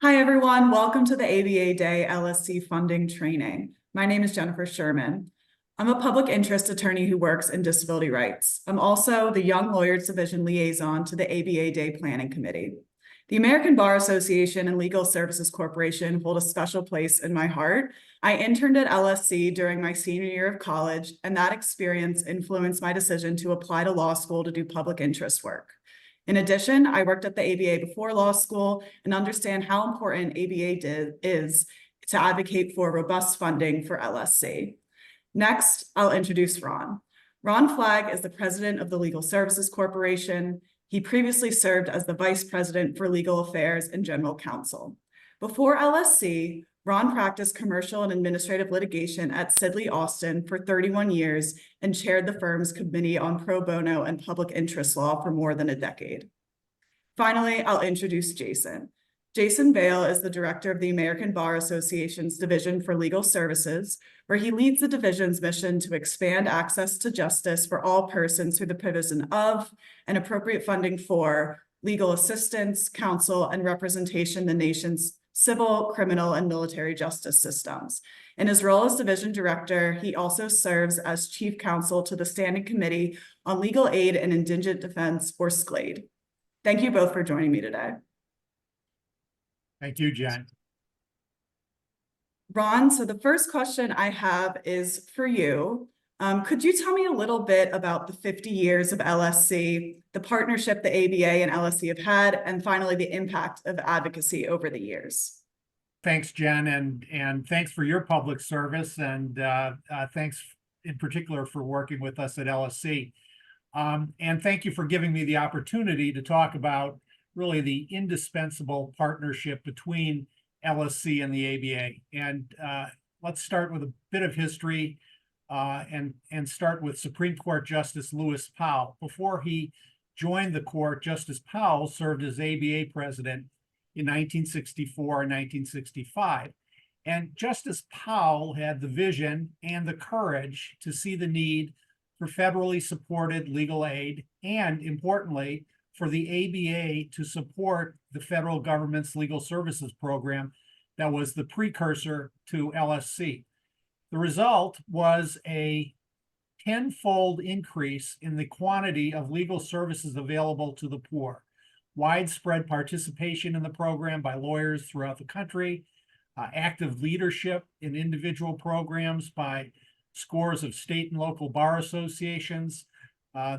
Hi, everyone. Welcome to the ABA Day LSC funding training. My name is Jennifer Sherman. I'm a public interest attorney who works in disability rights. I'm also the Young Lawyers Division liaison to the ABA Day Planning Committee. The American Bar Association and Legal Services Corporation hold a special place in my heart. I interned at LSC during my senior year of college, and that experience influenced my decision to apply to law school to do public interest work. In addition, I worked at the ABA before law school and understand how important ABA is to advocate for robust funding for LSC. Next, I'll introduce Ron. Ron Flagg is the president of the Legal Services Corporation. He previously served as the vice president for legal affairs and general counsel. Before LSC, Ron practiced commercial and administrative litigation at Sidley Austin for 31 years and chaired the firm's Committee on Pro Bono and Public Interest Law for more than a decade. Finally, I'll introduce Jason. Jason Vale is the director of the American Bar Association's Division for Legal Services, where he leads the division's mission to expand access to justice for all persons through the provision of and appropriate funding for legal assistance, counsel, and representation in the nation's civil, criminal, and military justice systems. In his role as division director, he also serves as chief counsel to the Standing Committee on Legal Aid and Indigent Defense, or SCLAID. Thank you both for joining me today. Thank you, Jen. Ron, so the first question I have is for you. Could you tell me a little bit about the 50 years of LSC, the partnership the ABA and LSC have had, and finally the impact of advocacy over the years? Thanks, Jen, and thanks for your public service, and thanks in particular for working with us at LSC. And thank you for giving me the opportunity to talk about really the indispensable partnership between LSC and the ABA. And let's start with a bit of history and start with Supreme Court Justice Lewis Powell. Before he joined the court, Justice Powell served as ABA president in 1964 and 1965. And Justice Powell had the vision and the courage to see the need for federally supported legal aid and, importantly, for the ABA to support the federal government's legal services program that was the precursor to LSC. The result was a tenfold increase in the quantity of legal services available to the poor, widespread participation in the program by lawyers throughout the country, active leadership in individual programs by scores of state and local bar associations,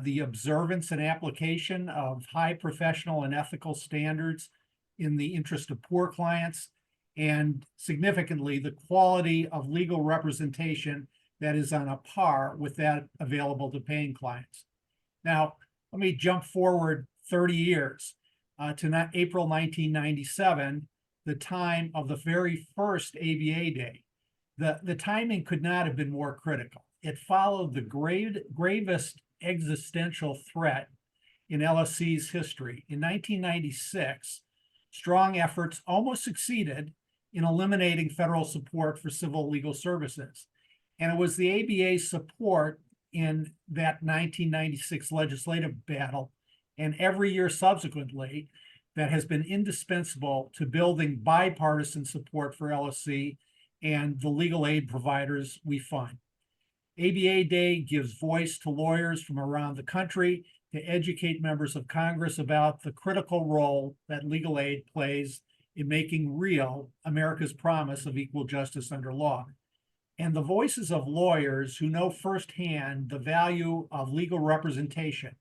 the observance and application of high professional and ethical standards in the interest of poor clients, and significantly, the quality of legal representation that is on a par with that available to paying clients. Now, let me jump forward 30 years to April 1997, the time of the very first ABA Day. The timing could not have been more critical. It followed the gravest existential threat in LSC's history. In 1996, strong efforts almost succeeded in eliminating federal support for civil legal services. And it was the ABA's support in that 1996 legislative battle and every year subsequently that has been indispensable to building bipartisan support for LSC and the legal aid providers we fund. ABA Day gives voice to lawyers from around the country to educate members of Congress about the critical role that legal aid plays in making real America's promise of equal justice under law. And the voices of lawyers who know firsthand the value of legal representation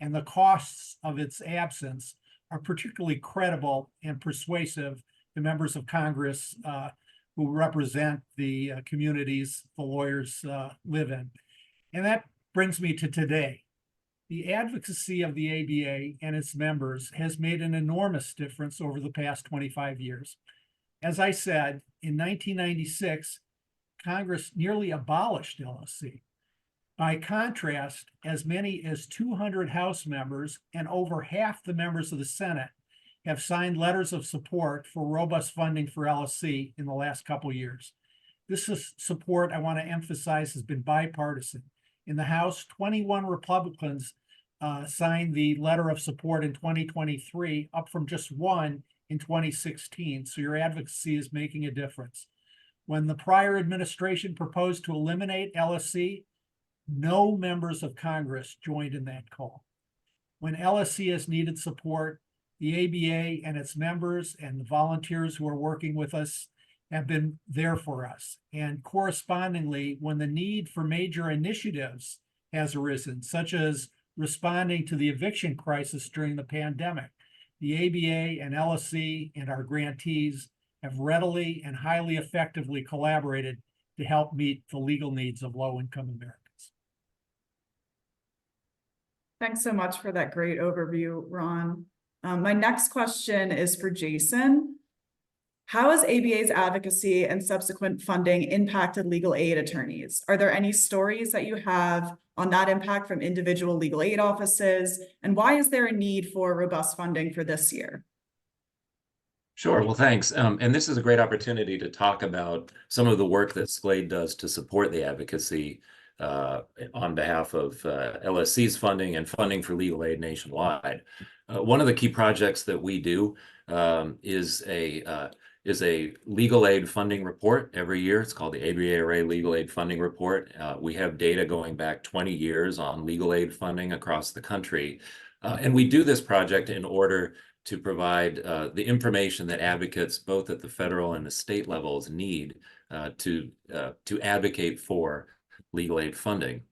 and the costs of its absence are particularly credible and persuasive to members of Congress who represent the communities the lawyers live in. And that brings me to today. The advocacy of the ABA and its members has made an enormous difference over the past 25 years. As I said, in 1996, Congress nearly abolished LSC. By contrast, as many as 200 House members and over half the members of the Senate have signed letters of support for robust funding for LSC in the last couple of years. This is support, I want to emphasize, has been bipartisan. In the House, 21 Republicans signed the letter of support in 2023, up from just one in 2016, so your advocacy is making a difference. When the prior administration proposed to eliminate LSC, no members of Congress joined in that call. When LSC has needed support, the ABA and its members and the volunteers who are working with us have been there for us. And correspondingly, when the need for major initiatives has arisen, such as responding to the eviction crisis during the pandemic, the ABA and LSC and our grantees have readily and highly effectively collaborated to help meet the legal needs of low-income Americans. Thanks so much for that great overview, Ron. My next question is for Jason. How has ABA's advocacy and subsequent funding impacted legal aid attorneys? Are there any stories that you have on that impact from individual legal aid offices? And why is there a need for robust funding for this year? Sure. Well, thanks. And this is a great opportunity to talk about some of the work that SCLAID does to support the advocacy on behalf of LSC's funding and funding for legal aid nationwide. One of the key projects that we do is a legal aid funding report every year. It's called the ABA Legal Aid Funding Report. We have data going back 20 years on legal aid funding across the country. And we do this project in order to provide the information that advocates both at the federal and the state levels need to advocate for legal aid funding.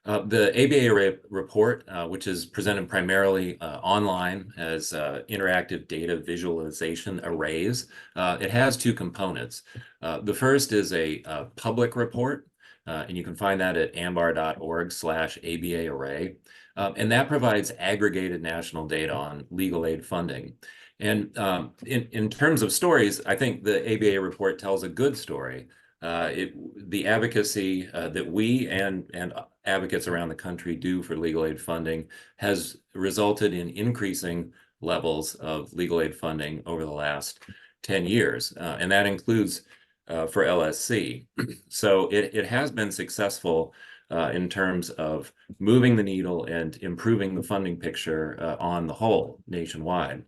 The ABA report, which is presented primarily online as interactive data visualization arrays, it has two components. The first is a public report, and you can find that at ambar.org/ABA array. And that provides aggregated national data on legal aid funding. And in terms of stories, I think the ABA report tells a good story. The advocacy that we and advocates around the country do for legal aid funding has resulted in increasing levels of legal aid funding over the last 10 years. And that includes for LSC. So it has been successful in terms of moving the needle and improving the funding picture on the whole nationwide.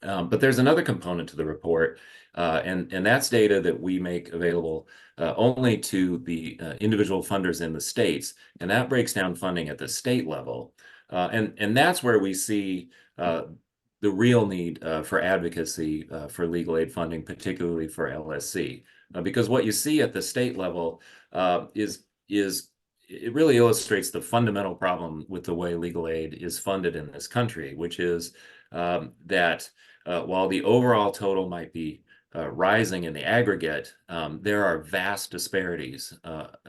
But there's another component to the report, and that's data that we make available only to the individual funders in the states, and that breaks down funding at the state level. And that's where we see the real need for advocacy for legal aid funding, particularly for LSC. Because what you see at the state level is it really illustrates the fundamental problem with the way legal aid is funded in this country, which is that while the overall total might be rising in the aggregate, there are vast disparities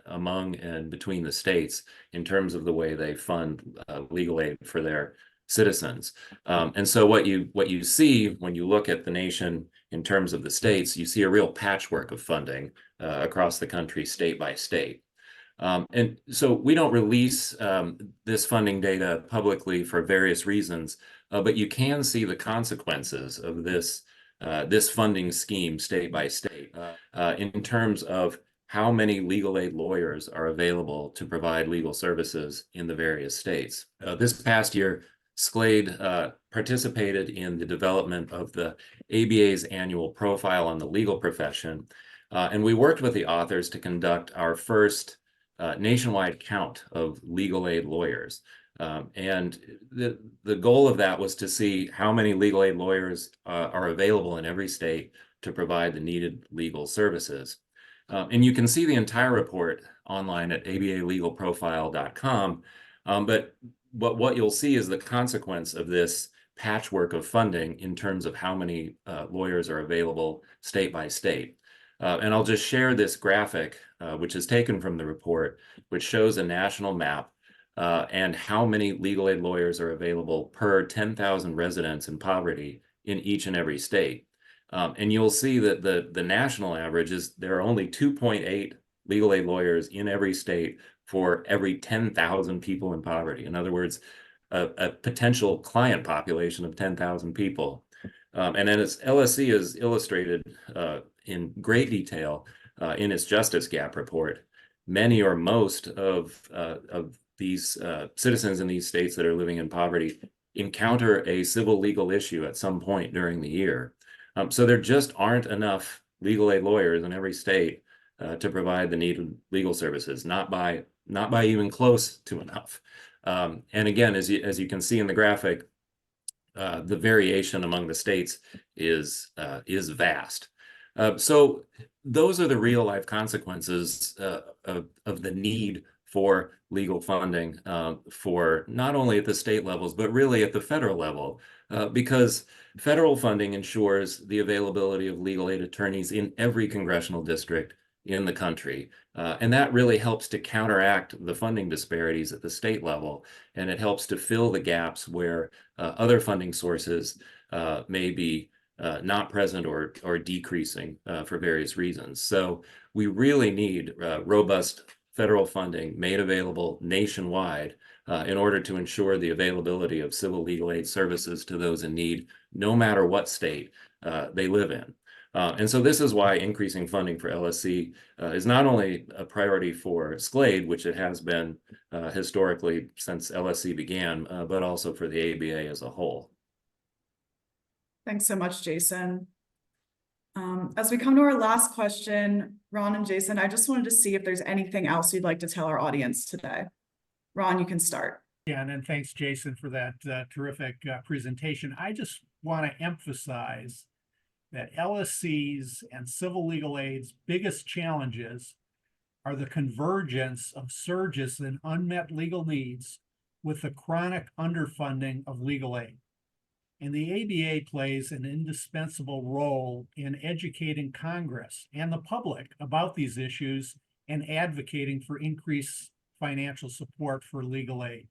among and between the states in terms of the way they fund legal aid for their citizens. And so what you see when you look at the nation in terms of the states, you see a real patchwork of funding across the country, state by state. And so we don't release this funding data publicly for various reasons, but you can see the consequences of this funding scheme state by state in terms of how many legal aid lawyers are available to provide legal services in the various states. This past year, SCLAID participated in the development of the ABA's annual profile on the legal profession, and we worked with the authors to conduct our first nationwide count of legal aid lawyers. And the goal of that was to see how many legal aid lawyers are available in every state to provide the needed legal services. And you can see the entire report online at abalegalprofile.com. But what you'll see is the consequence of this patchwork of funding in terms of how many lawyers are available state by state. And I'll just share this graphic, which is taken from the report, which shows a national map and how many legal aid lawyers are available per 10,000 residents in poverty in each and every state. And you'll see that the national average is there are only 2.8 legal aid lawyers in every state for every 10,000 people in poverty. In other words, a potential client population of 10,000 people. And then as LSC is illustrated in great detail in its Justice Gap report, many or most of these citizens in these states that are living in poverty encounter a civil legal issue at some point during the year. So there just aren't enough legal aid lawyers in every state to provide the needed legal services, not by even close to enough. And again, as you can see in the graphic, the variation among the states is vast. So those are the real life consequences of the need for legal funding for not only at the state levels, but really at the federal level, because federal funding ensures the availability of legal aid attorneys in every congressional district in the country. And that really helps to counteract the funding disparities at the state level, and it helps to fill the gaps where other funding sources may be not present or decreasing for various reasons. So we really need robust federal funding made available nationwide in order to ensure the availability of civil legal aid services to those in need, no matter what state they live in. And so this is why increasing funding for LSC is not only a priority for SCLAID, which it has been historically since LSC began, but also for the ABA as a whole. Thanks so much, Jason. As we come to our last question, Ron and Jason, I just wanted to see if there's anything else you'd like to tell our audience today. Ron, you can start. Yeah, and then thanks, Jason, for that terrific presentation. I just want to emphasize that LSC's and civil legal aid's biggest challenges are the convergence of surges in unmet legal needs with the chronic underfunding of legal aid. And the ABA plays an indispensable role in educating Congress and the public about these issues and advocating for increased financial support for legal aid.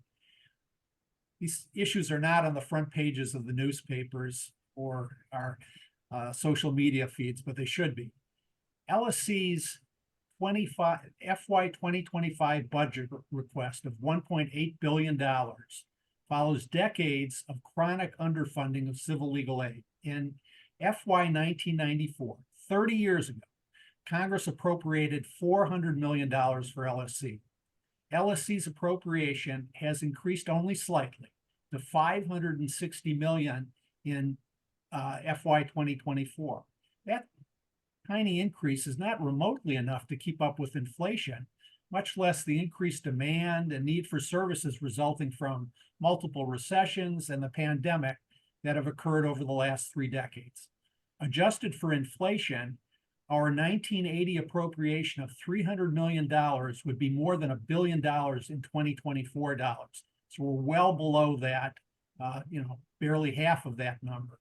These issues are not on the front pages of the newspapers or our social media feeds, but they should be. LSC's FY 2025 budget request of $1.8 billion follows decades of chronic underfunding of civil legal aid. In FY 1994, 30 years ago, Congress appropriated $400 million for LSC. LSC's appropriation has increased only slightly to $560 million in FY 2024. That tiny increase is not remotely enough to keep up with inflation, much less the increased demand and need for services resulting from multiple recessions and the pandemic that have occurred over the last 3 decades. Adjusted for inflation, our 1980 appropriation of $300 million would be more than $1 billion in 2024 dollars. So we're well below that, barely half of that number.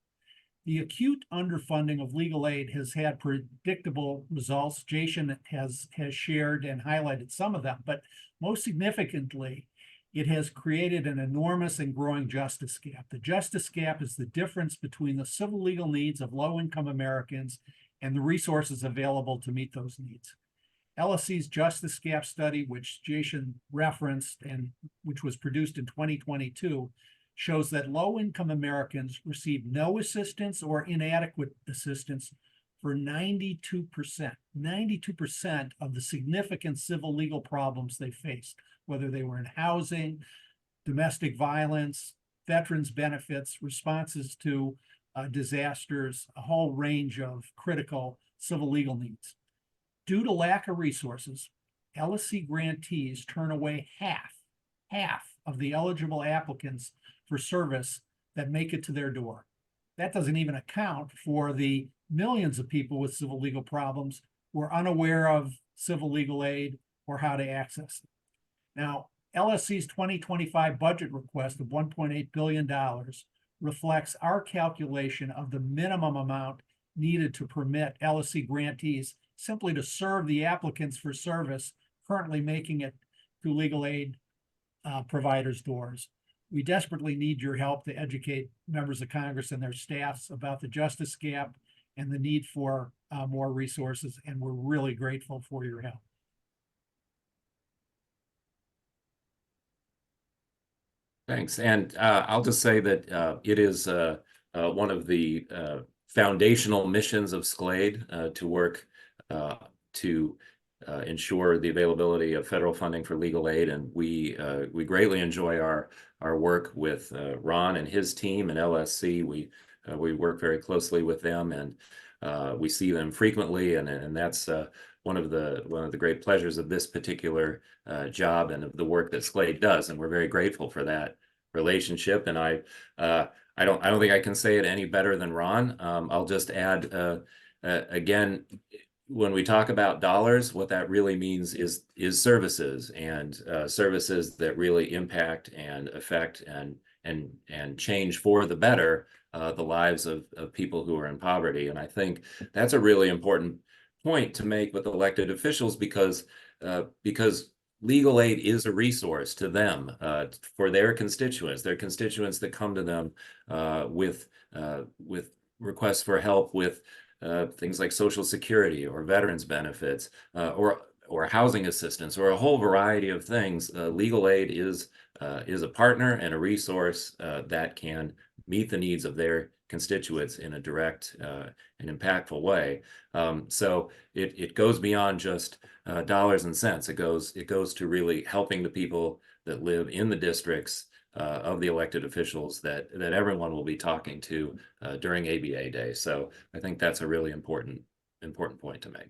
The acute underfunding of legal aid has had predictable results. Jason has shared and highlighted some of them, but most significantly, it has created an enormous and growing justice gap. The justice gap is the difference between the civil legal needs of low-income Americans and the resources available to meet those needs. LSC's Justice Gap Study, which Jason referenced and which was produced in 2022, shows that low-income Americans receive no assistance or inadequate assistance for 92% of the significant civil legal problems they faced, whether they were in housing, domestic violence, veterans benefits, responses to disasters, a whole range of critical civil legal needs. Due to lack of resources, LSC grantees turn away half of the eligible applicants for service that make it to their door. That doesn't even account for the millions of people with civil legal problems who are unaware of civil legal aid or how to access it. Now, LSC's 2025 budget request of $1.8 billion reflects our calculation of the minimum amount needed to permit LSC grantees simply to serve the applicants for service currently making it to legal aid providers' doors. We desperately need your help to educate members of Congress and their staffs about the justice gap and the need for more resources, and we're really grateful for your help. Thanks. And I'll just say that it is one of the foundational missions of SCLAID to work to ensure the availability of federal funding for legal aid. And we greatly enjoy our work with Ron and his team and LSC. We we work very closely with them, and we see them frequently, and that's one of the great pleasures of this particular job and of the work that Slade does, and we're very grateful for that relationship. And I don't think I can say it any better than Ron. I'll just add again, when we talk about dollars, what that really means is services, and services that really impact and affect and change for the better the lives of people who are in poverty. And I think that's a really important point to make with elected officials, because legal aid is a resource to them, for their constituents that come to them with requests for help with things like Social Security or veterans benefits, or housing assistance, or a whole variety of things. Legal aid is a partner and a resource that can meet the needs of their constituents in a direct and impactful way. So it goes beyond just dollars and cents. It goes to really helping the people that live in the districts of the elected officials that everyone will be talking to during ABA Day. So I think that's a really important point to make.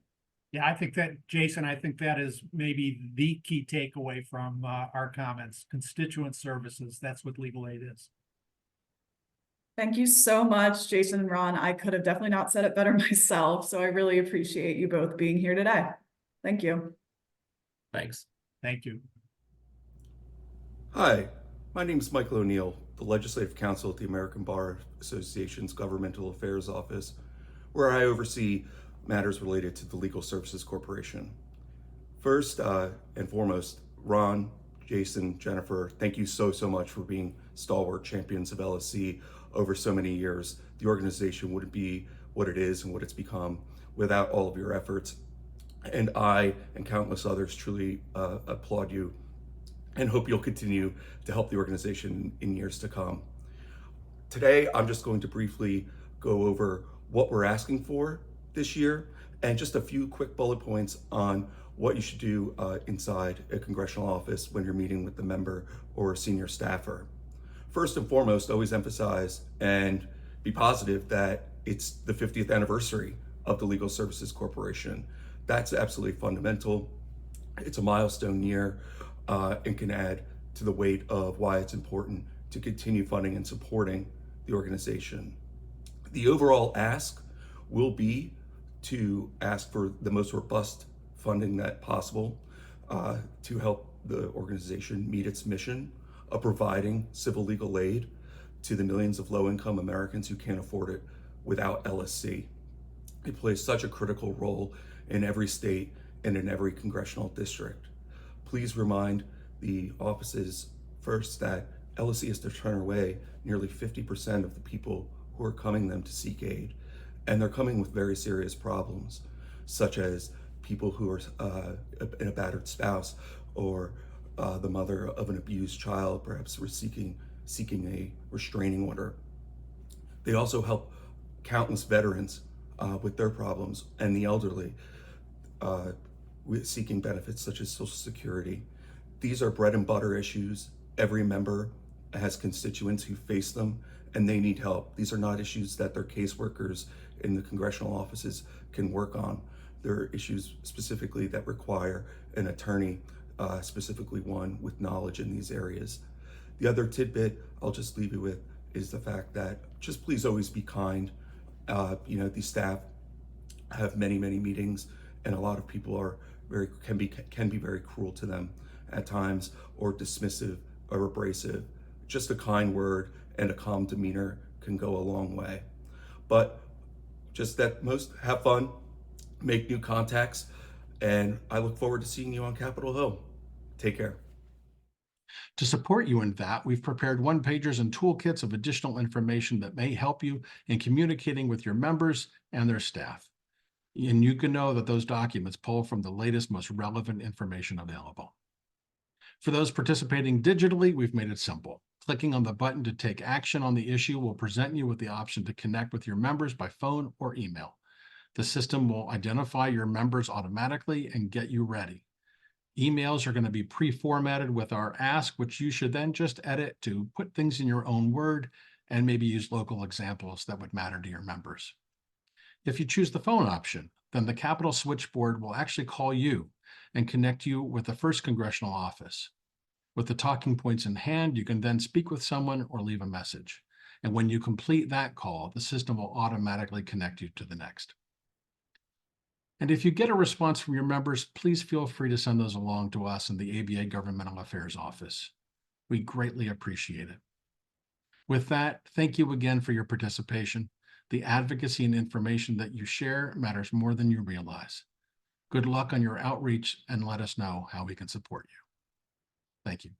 Yeah, I think that, Jason, I think that is maybe the key takeaway from our comments. Constituent services, that's what legal aid is. Thank you so much, Jason and Ron. I could have definitely not said it better myself, so I really appreciate you both being here today. Thank you. Thanks. Thank you. Hi, my name is Michael O'Neill, the Legislative Counsel at the American Bar Association's Governmental Affairs Office, where I oversee matters related to the Legal Services Corporation. First and foremost, Ron, Jason, Jennifer, thank you so much for being stalwart champions of LSC over so many years. The organization wouldn't be what it is and what it's become without all of your efforts. And I and countless others truly applaud you and hope you'll continue to help the organization in years to come. Today, I'm just going to briefly go over what we're asking for this year and just a few quick bullet points on what you should do inside a congressional office when you're meeting with the member or a senior staffer. First and foremost, always emphasize and be positive that it's the 50th anniversary of the Legal Services Corporation. That's absolutely fundamental. It's a milestone year and can add to the weight of why it's important to continue funding and supporting the organization. The overall ask will be to ask for the most robust funding that possible to help the organization meet its mission of providing civil legal aid to the millions of low-income Americans who can't afford it without LSC. It plays such a critical role in every state and in every congressional district. Please remind the offices first that LSC has to turn away nearly 50% of the people who are coming them to seek aid. And they're coming with very serious problems, such as people who are in a battered spouse, or the mother of an abused child, perhaps seeking a restraining order. They also help countless veterans with their problems, and the elderly with seeking benefits such as Social Security. These are bread and butter issues. Every member has constituents who face them, and they need help. These are not issues that their caseworkers in the congressional offices can work on. They're issues specifically that require an attorney, specifically one with knowledge in these areas. The other tidbit I'll just leave you with is the fact that just please always be kind. These staff have many meetings, and a lot of people are can be very cruel to them at times, or dismissive or abrasive. Just a kind word and a calm demeanor can go a long way. But just that most have fun, make new contacts, and I look forward to seeing you on Capitol Hill. Take care. To support you in that, we've prepared one-pagers and toolkits of additional information that may help you in communicating with your members and their staff. And you can know that those documents pull from the latest, most relevant information available. For those participating digitally, we've made it simple. Clicking on the button to take action on the issue will present you with the option to connect with your members by phone or email. The system will identify your members automatically and get you ready. Emails are going to be pre-formatted with our ask, which you should then just edit to put things in your own word and maybe use local examples that would matter to your members. If you choose the phone option, then the Capitol switchboard will actually call you and connect you with the first congressional office. With the talking points in hand, you can then speak with someone or leave a message. And when you complete that call, the system will automatically connect you to the next. And if you get a response from your members, please feel free to send those along to us in the ABA Governmental Affairs Office. We greatly appreciate it. With that, thank you again for your participation. The advocacy and information that you share matters more than you realize. Good luck on your outreach, and let us know how we can support you. Thank you.